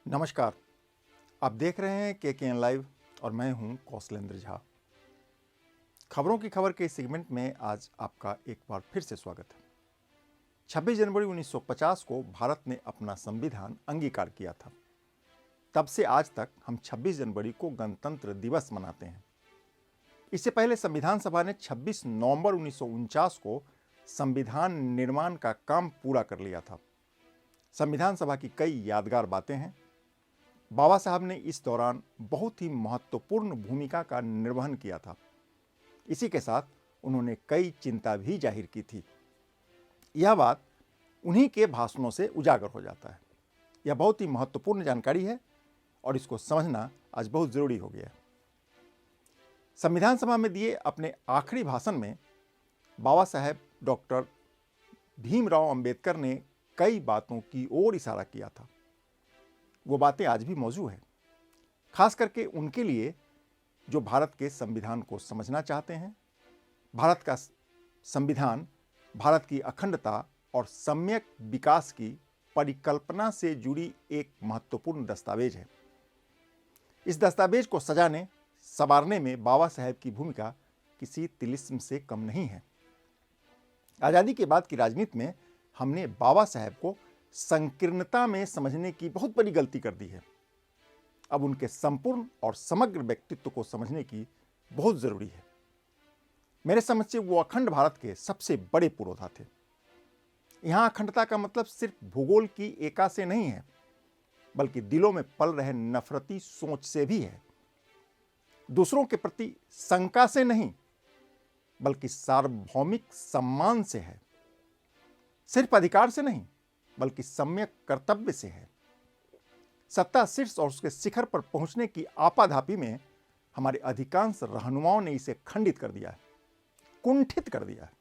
नमस्कार। आप देख रहे हैं KKN लाइव और मैं हूं कौशलेंद्र झा। खबरों की खबर के इस सेगमेंट में आज आपका एक बार फिर से स्वागत है। 26 जनवरी 1950 को भारत ने अपना संविधान अंगीकार किया था। तब से आज तक हम 26 जनवरी को गणतंत्र दिवस मनाते हैं। इससे पहले संविधान सभा ने 26 नवंबर 1949 को संविधान निर्माण का काम पूरा कर लिया था। संविधान सभा की कई यादगार बातें हैं। बाबा साहब ने इस दौरान बहुत ही महत्वपूर्ण भूमिका का निर्वहन किया था। इसी के साथ उन्होंने कई चिंता भी जाहिर की थी। यह बात उन्हीं के भाषणों से उजागर हो जाता है। यह बहुत ही महत्वपूर्ण जानकारी है और इसको समझना आज बहुत जरूरी हो गया है। संविधान सभा में दिए अपने आखिरी भाषण में बाबा साहेब डॉक्टर भीमराव अंबेडकर ने कई बातों की ओर इशारा किया था। वो बातें आज भी मौजूद हैं, खास करके उनके लिए जो भारत के संविधान को समझना चाहते हैं। भारत का संविधान भारत की अखंडता और सम्यक विकास की परिकल्पना से जुड़ी एक महत्वपूर्ण दस्तावेज है। इस दस्तावेज को सजाने संवारने में बाबा साहेब की भूमिका किसी तिलिस्म से कम नहीं है। आज़ादी के बाद की राजनीति में हमने बाबा साहेब को संकीर्णता में समझने की बहुत बड़ी गलती कर दी है। अब उनके संपूर्ण और समग्र व्यक्तित्व को समझने की बहुत जरूरी है। मेरे समझ से वो अखंड भारत के सबसे बड़े पुरोधा थे। यहां अखंडता का मतलब सिर्फ भूगोल की एका से नहीं है, बल्कि दिलों में पल रहे नफरती सोच से भी है। दूसरों के प्रति शंका से नहीं, बल्कि सार्वभौमिक सम्मान से है। सिर्फ अधिकार से नहीं, बल्कि सम्यक कर्तव्य से है। सत्ता शीर्ष और उसके शिखर पर पहुंचने की आपाधापी में हमारे अधिकांश रहनुमाओं ने इसे खंडित कर दिया है, कुंठित कर दिया है।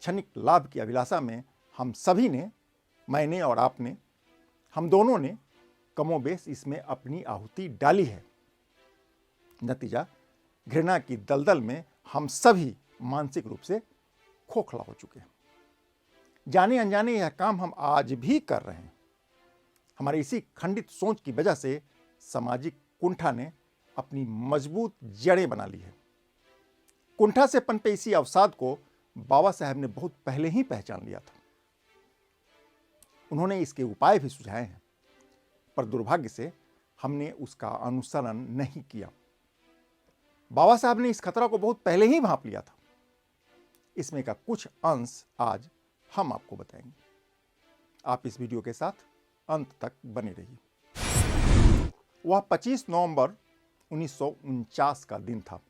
क्षणिक लाभ की अभिलाषा में हम सभी ने, मैंने और आपने, हम दोनों ने कमोबेश इसमें अपनी आहुति डाली है। नतीजा, घृणा की दलदल में हम सभी मानसिक रूप से खोखला हो चुके हैं। जाने अनजाने यह काम हम आज भी कर रहे हैं। हमारी इसी खंडित सोच की वजह से सामाजिक कुंठा ने अपनी मजबूत जड़ें बना ली है। कुंठा से पनपे इसी अवसाद को बाबा साहेब ने बहुत पहले ही पहचान लिया था। उन्होंने इसके उपाय भी सुझाए हैं, पर दुर्भाग्य से हमने उसका अनुसरण नहीं किया। बाबा साहब ने इस खतरा को बहुत पहले ही भांप लिया था। इसमें का कुछ अंश आज हम आपको बताएंगे। आप इस वीडियो के साथ अंत तक बने रहिए। वह 25 नवंबर 1949 का दिन था।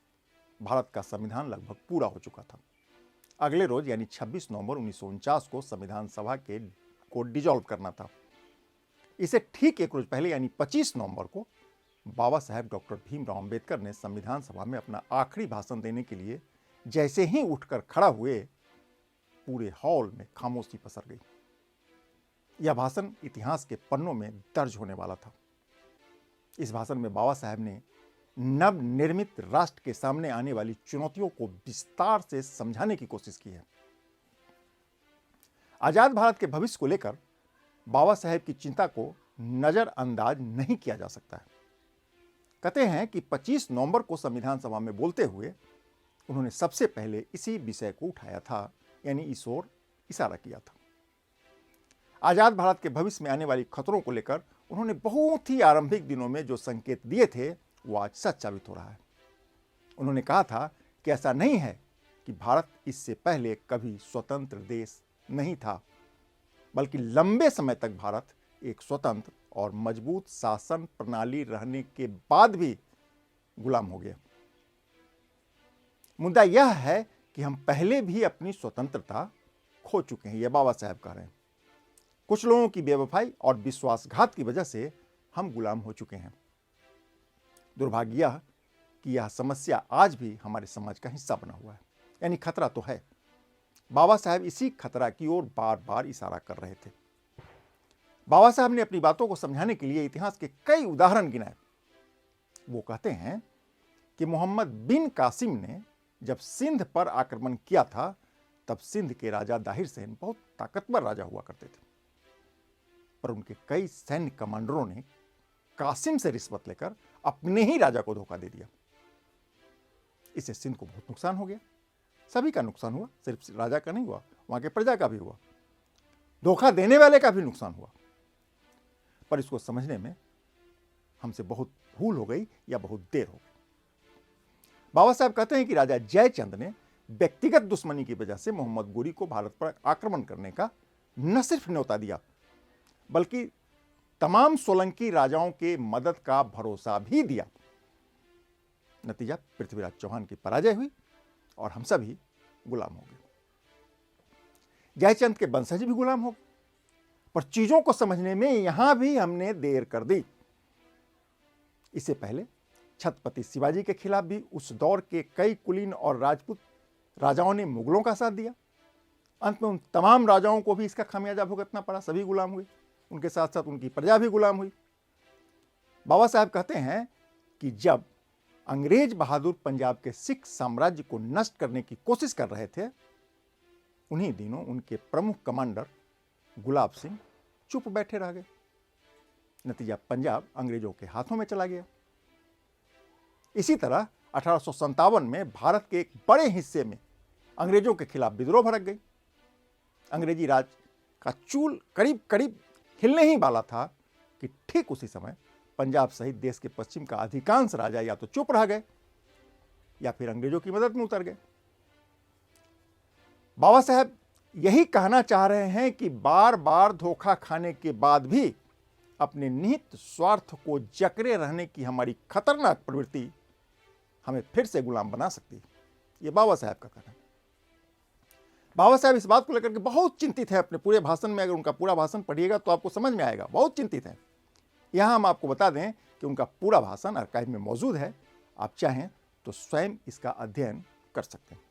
भारत का संविधान लगभग पूरा हो चुका था। अगले रोज यानी 26 नवंबर 1949 को संविधान सभा को डिसॉल्व करना था। इसे ठीक एक रोज पहले यानी 25 नवंबर को बाबा साहेब डॉक्टर भीमराव अंबेडकर ने संविधान सभा में अपना आखिरी भाषण देने के लिए जैसे ही उठकर खड़ा हुए, पूरे हॉल में खामोशी पसर गई। यह भाषण इतिहास के पन्नों में दर्ज होने वाला था। इस भाषण में बाबा साहेब ने नवनिर्मित राष्ट्र के सामने आने वाली चुनौतियों को विस्तार से समझाने की कोशिश की है। आजाद भारत के भविष्य को लेकर बाबा साहेब की चिंता को नजरअंदाज नहीं किया जा सकता है। कहते हैं कि 25 नवंबर को संविधान सभा में बोलते हुए उन्होंने सबसे पहले इसी विषय को उठाया था, यानी इस ओर इशारा किया था। आजाद भारत के भविष्य में आने वाली खतरों को लेकर उन्होंने बहुत ही आरंभिक दिनों में जो संकेत दिए थे वो आज सच साबित हो रहा है। उन्होंने कहा था कि ऐसा नहीं है कि भारत इससे पहले कभी स्वतंत्र देश नहीं था, बल्कि लंबे समय तक भारत एक स्वतंत्र और मजबूत शासन प्रणाली रहने के बाद भी गुलाम हो गया। मुद्दा यह है कि हम पहले भी अपनी स्वतंत्रता खो चुके हैं, यह बाबा साहब कह रहे हैं। कुछ लोगों की बेवफाई और विश्वासघात की वजह से हम गुलाम हो चुके हैं। दुर्भाग्य यह कि यह समस्या आज भी हमारे समाज का हिस्सा बना हुआ है, यानी खतरा तो है। बाबा साहब इसी खतरा की ओर बार बार इशारा कर रहे थे। बाबा साहब ने अपनी बातों को समझाने के लिए इतिहास के कई उदाहरण गिनाए। वो कहते हैं कि मोहम्मद बिन कासिम ने जब सिंध पर आक्रमण किया था, तब सिंध के राजा दाहिर सेन बहुत ताकतवर राजा हुआ करते थे, पर उनके कई सैन्य कमांडरों ने कासिम से रिश्वत लेकर अपने ही राजा को धोखा दे दिया। इससे सिंध को बहुत नुकसान हो गया, सभी का नुकसान हुआ, सिर्फ राजा का नहीं हुआ, वहां के प्रजा का भी हुआ, धोखा देने वाले का भी नुकसान हुआ। पर इसको समझने में हमसे बहुत भूल हो गई या बहुत देर हो गई। बाबा साहब कहते हैं कि राजा जयचंद ने व्यक्तिगत दुश्मनी की वजह से मोहम्मद गोरी को भारत पर आक्रमण करने का न सिर्फ न्योता दिया, बल्कि तमाम सोलंकी राजाओं के मदद का भरोसा भी दिया। नतीजा पृथ्वीराज चौहान की पराजय हुई और हम सभी गुलाम हो गए। जयचंद के वंशज भी गुलाम हो गए। पर चीजों को समझने में यहां भी हमने देर कर दी। इससे पहले छत्रपति शिवाजी के खिलाफ भी उस दौर के कई कुलीन और राजपूत राजाओं ने मुगलों का साथ दिया। अंत में उन तमाम राजाओं को भी इसका खामियाजा भुगतना पड़ा, सभी गुलाम हुए, उनके साथ साथ उनकी प्रजा भी गुलाम हुई। बाबा साहब कहते हैं कि जब अंग्रेज बहादुर पंजाब के सिख साम्राज्य को नष्ट करने की कोशिश कर रहे थे, उन्हीं दिनों उनके प्रमुख कमांडर गुलाब सिंह चुप बैठे रह गए। नतीजा पंजाब अंग्रेजों के हाथों में चला गया। इसी तरह 1857 में भारत के एक बड़े हिस्से में अंग्रेजों के खिलाफ विद्रोह भड़क गई। अंग्रेजी राज का चूल करीब करीब हिलने ही वाला था कि ठीक उसी समय पंजाब सहित देश के पश्चिम का अधिकांश राजा या तो चुप रह गए या फिर अंग्रेजों की मदद में उतर गए। बाबा साहब यही कहना चाह रहे हैं कि बार बार धोखा खाने के बाद भी अपने निहित स्वार्थ को जकड़े रहने की हमारी खतरनाक प्रवृत्ति हमें फिर से गुलाम बना सकती है। यह बाबा साहब का कहना है। बाबा साहब इस बात को लेकर के बहुत चिंतित है। अपने पूरे भाषण में अगर उनका पूरा भाषण पढ़िएगा तो आपको समझ में आएगा, बहुत चिंतित है। यहां हम आपको बता दें कि उनका पूरा भाषण आर्काइव में मौजूद है, आप चाहें तो स्वयं इसका अध्ययन कर सकते हैं।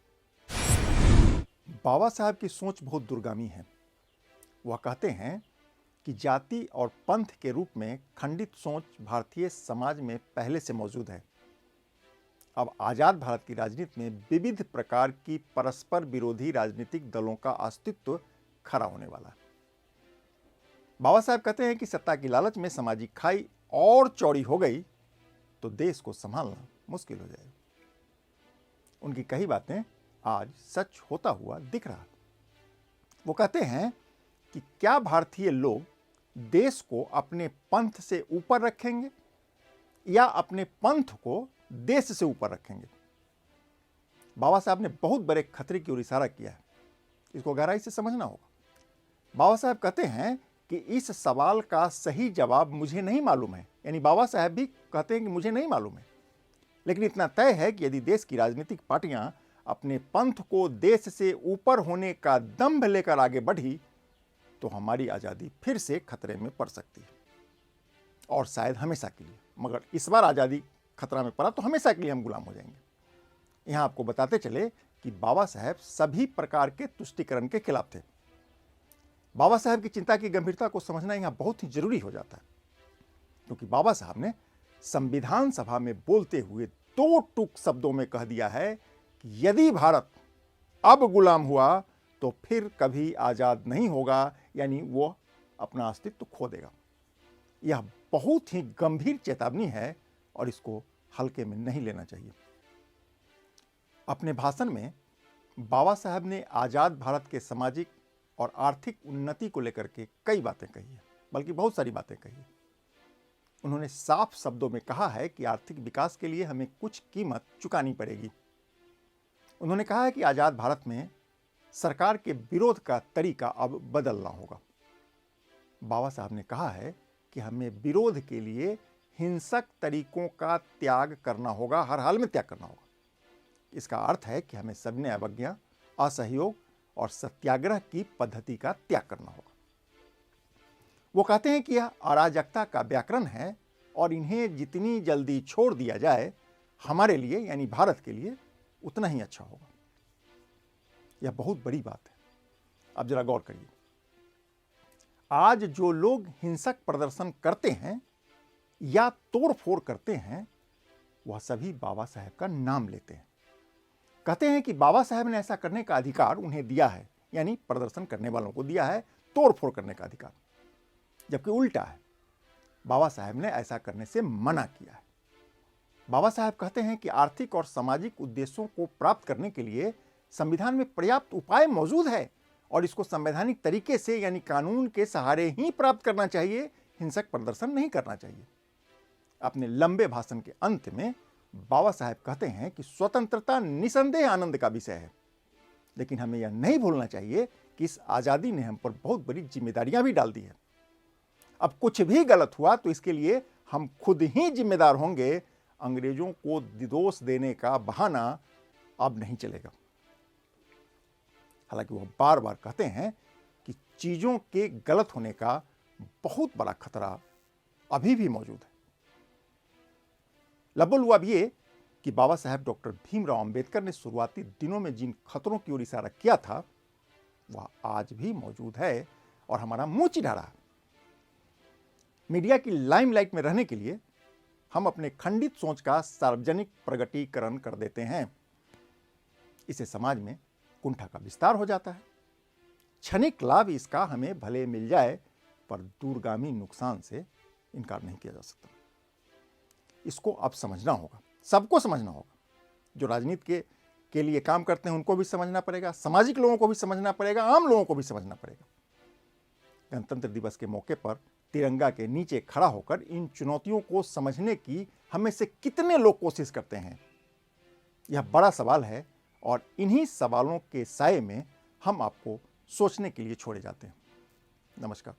बाबा साहब की सोच बहुत दूरगामी है। वह कहते हैं कि जाति और पंथ के रूप में खंडित सोच भारतीय समाज में पहले से मौजूद है। अब आजाद भारत की राजनीति में विविध प्रकार की परस्पर विरोधी राजनीतिक दलों का अस्तित्व खड़ा होने वाला है। बाबा साहब कहते हैं कि सत्ता की लालच में सामाजिक खाई और चौड़ी हो गई तो देश को संभालना मुश्किल हो जाएगा। उनकी कई बातें आज सच होता हुआ दिख रहा है। वो कहते हैं कि क्या भारतीय लोग देश को अपने पंथ से ऊपर रखेंगे या अपने पंथ को देश से ऊपर रखेंगे। बाबा साहब ने बहुत बड़े खतरे की ओर इशारा किया है, इसको गहराई से समझना होगा। बाबा साहब कहते हैं कि इस सवाल का सही जवाब मुझे नहीं मालूम है, यानी बाबा साहब भी कहते हैं कि मुझे नहीं मालूम है, लेकिन इतना तय है कि यदि देश की राजनीतिक पार्टियां अपने पंथ को देश से ऊपर होने का दंभ लेकर आगे बढ़ी तो हमारी आज़ादी फिर से खतरे में पड़ सकती है, और शायद हमेशा के लिए। मगर इस बार आज़ादी खतरा में पड़ा तो हमेशा के लिए हम गुलाम हो जाएंगे। यहां आपको बताते चले कि बाबा साहब सभी प्रकार के तुष्टीकरण के खिलाफ थे। बाबा साहब की चिंता की गंभीरता को समझना यहां बहुत ही जरूरी हो जाता है, क्योंकि बाबा साहब ने संविधान सभा में बोलते हुए दो टूक शब्दों में कह दिया है कि यदि भारत अब गुलाम हुआ तो फिर कभी आजाद नहीं होगा, यानी वो अपना अस्तित्व खो देगा। यह बहुत ही गंभीर चेतावनी है और इसको हल्के में नहीं लेना चाहिए। अपने भाषण में बाबा साहब ने आजाद भारत के सामाजिक और आर्थिक उन्नति को लेकर के कई बातें कही है, बल्कि बहुत सारी बातें कही है। उन्होंने साफ शब्दों में कहा है कि आर्थिक विकास के लिए हमें कुछ कीमत चुकानी पड़ेगी। उन्होंने कहा है कि आजाद भारत में सरकार के विरोध का तरीका अब बदलना होगा। बाबा साहब ने कहा है कि हमें विरोध के लिए हिंसक तरीकों का त्याग करना होगा, हर हाल में त्याग करना होगा। इसका अर्थ है कि हमें सविनय अवज्ञा, असहयोग और सत्याग्रह की पद्धति का त्याग करना होगा। वो कहते हैं कि यह अराजकता का व्याकरण है और इन्हें जितनी जल्दी छोड़ दिया जाए हमारे लिए, यानी भारत के लिए, उतना ही अच्छा होगा। यह बहुत बड़ी बात है। अब जरा गौर करिए, आज जो लोग हिंसक प्रदर्शन करते हैं या तोड़फोड़ करते हैं वह सभी बाबा साहब का नाम लेते हैं। कहते हैं कि बाबा साहब ने ऐसा करने का अधिकार उन्हें दिया है, यानी प्रदर्शन करने वालों को दिया है तोड़फोड़ करने का अधिकार, जबकि उल्टा है। बाबा साहेब ने ऐसा करने से मना किया है। बाबा साहेब कहते हैं कि आर्थिक और सामाजिक उद्देश्यों को प्राप्त करने के लिए संविधान में पर्याप्त उपाय मौजूद है और इसको संवैधानिक तरीके से यानी कानून के सहारे ही प्राप्त करना चाहिए, हिंसक प्रदर्शन नहीं करना चाहिए। अपने लंबे भाषण के अंत में बाबा साहेब कहते हैं कि स्वतंत्रता निसंदेह आनंद का विषय है, लेकिन हमें यह नहीं भूलना चाहिए कि इस आज़ादी ने हम पर बहुत बड़ी जिम्मेदारियां भी डाल दी है। अब कुछ भी गलत हुआ तो इसके लिए हम खुद ही जिम्मेदार होंगे। अंग्रेजों को दोष देने का बहाना अब नहीं चलेगा। हालांकि वह बार बार कहते हैं कि चीजों के गलत होने का बहुत बड़ा खतरा अभी भी मौजूद है। लबल हुआ भी ये कि बाबा साहेब डॉक्टर भीमराव अंबेडकर ने शुरुआती दिनों में जिन खतरों की ओर इशारा किया था वह आज भी मौजूद है और हमारा मुंह चिढ़ा रहा है। मीडिया की लाइमलाइट में रहने के लिए हम अपने खंडित सोच का सार्वजनिक प्रगटीकरण कर देते हैं। इससे समाज में कुंठा का विस्तार हो जाता है। क्षणिक लाभ इसका हमें भले मिल जाए, पर दूरगामी नुकसान से इनकार नहीं किया जा सकता। इसको अब समझना होगा, सबको समझना होगा। जो राजनीति के लिए काम करते हैं उनको भी समझना पड़ेगा, सामाजिक लोगों को भी समझना पड़ेगा, आम लोगों को भी समझना पड़ेगा। गणतंत्र दिवस के मौके पर तिरंगा के नीचे खड़ा होकर इन चुनौतियों को समझने की हमें से कितने लोग कोशिश करते हैं, यह बड़ा सवाल है और इन्हीं सवालों के साए में हम आपको सोचने के लिए छोड़े जाते हैं। नमस्कार।